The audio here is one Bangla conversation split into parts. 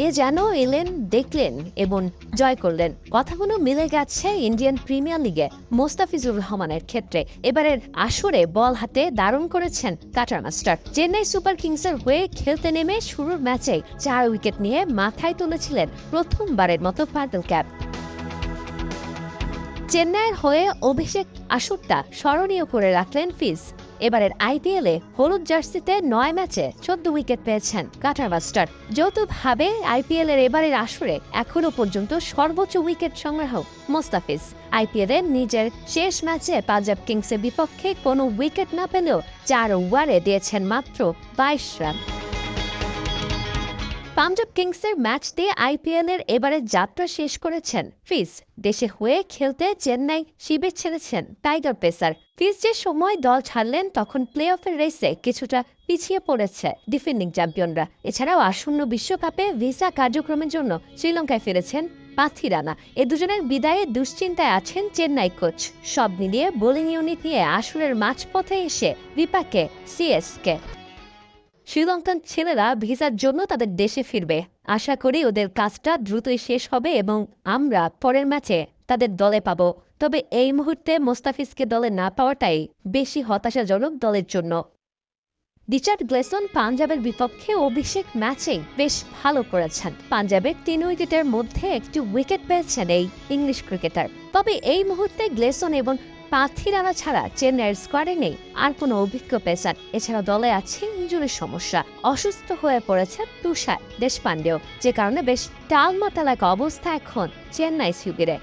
এ যেন এলেন, দেখলেন এবং জয় করলেন। কথাগুলো মিলে গেছে ইন্ডিয়ান প্রিমিয়ার লিগে মোস্তাফিজুর রহমানের ক্ষেত্রে। এবারের আসরে বল হাতে দারুণ করেছেন কাটার মাস্টার। চেন্নাই সুপার কিংসের হয়ে খেলতে নেমে শুরুর ম্যাচে 4 উইকেট নিয়ে মাথায় তুলেছিলেন প্রথমবারের মতো পার্পল ক্যাপ। চেন্নাইয়ের হয়ে অভিষেক আসরটা স্মরণীয় করে রাখলেন ফিজ। এবারের আইপিএলে হলুদ জার্সিতে 9 ম্যাচে 14 উইকেট পেয়েছেন কাটার মাস্টার। যৌথভাবে আইপিএলের এবারের আসরে এখনো পর্যন্ত সর্বোচ্চ উইকেট সংগ্রাহক মোস্তাফিজ। আইপিএলে নিজের শেষ ম্যাচে পাঞ্জাব কিংসের বিপক্ষে কোনো উইকেট না পেলেও 4 ওভারে দিয়েছেন মাত্র 22 রান। পাঞ্জাব কিংসের ম্যাচ দিয়ে আইপিএলের এবারের যাত্রা শেষ করেছেন ফিজ। দেশে হয়ে খেলতে চেন্নাই শিবির ছেড়েছেন টাইগার পেসার। ফিজ যে সময় দল ছাড়লেন তখন প্লে অফের রেসে কিছুটা পিছিয়ে পড়েছে ডিফেন্ডিং চ্যাম্পিয়নরা। এছাড়াও আসন্ন বিশ্বকাপে ভিসা কার্যক্রমের জন্য শ্রীলঙ্কায় ফিরেছেন পাথি রানা। এ দুজনের বিদায়ে দুশ্চিন্তায় আছেন চেন্নাই কোচ। সব মিলিয়ে বোলিং ইউনিট নিয়ে আসরের মাঝপথে এসে বিপাকে সিএসকে। শ্রীলঙ্কান ছেলেরা ভিসার জন্য তাদের দেশে ফিরবে। আশা করি ওদের কাজটা দ্রুতই শেষ হবে এবং আমরা পরের ম্যাচে তাদের দলে পাব। তবে এই মুহূর্তে মোস্তাফিজকে দলে না পাওয়াটাই বেশি হতাশাজনক দলের জন্য। রিচার্ড গ্লেসন পাঞ্জাবের বিপক্ষে অভিষেক ম্যাচেই বেশ ভালো করেছেন। পাঞ্জাবের 3 উইকেটের মধ্যে একটি উইকেট পেয়েছেন এই ইংলিশ ক্রিকেটার। তবে এই মুহূর্তে গ্লেসন এবং পাথি রানা ছাড়া চেন্নাইয়ের স্কোয়াডে নেই আর কোনো অভিজ্ঞ পেসার। এছাড়া দলে আছে ইনজুরির সমস্যা। অসুস্থ হয়ে পড়েছে তুষার দেশপান্ডেও, যে কারণে বেশ টালমাটাল এক অবস্থা এখন চেন্নাই শিবিরে।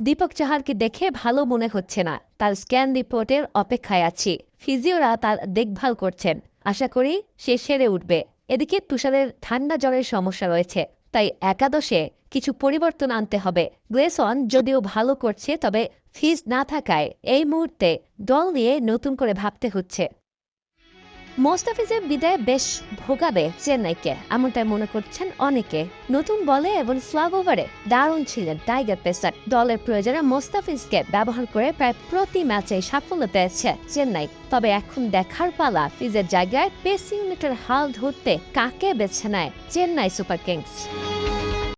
দীপক চাহারকে দেখে ভালো মনে হচ্ছে না। তার স্ক্যান রিপোর্টের অপেক্ষায় আছি। ফিজিওরা তার দেখভাল করছেন। আশা করি সে সেরে উঠবে। এদিকে তুষারের ঠান্ডা জ্বরের সমস্যা রয়েছে, তাই একাদশে কিছু পরিবর্তন আনতে হবে। গ্লেসন যদিও ভালো করছে, তবে ফিজ না থাকায় এই মুহূর্তে দল নিয়ে নতুন করে ভাবতে হচ্ছে। মোস্তাফিজের বিদায়ে বেশ ভোগাবে চেন্নাইকে, এমনটাই মনে করছেন অনেকে। নতুন বলে এবং স্লাগ ওভারে দারুণ ছিলেন টাইগার পেসার। দলের প্রয়োজনে মোস্তাফিজকে ব্যবহার করে প্রায় প্রতি ম্যাচে সাফল্য পেয়েছে চেন্নাই। তবে এখন দেখার পালা ফিজের জায়গায় পেস ইউনিটের হাল ধরতে কাকে বেছে নেয় চেন্নাই সুপার কিংস।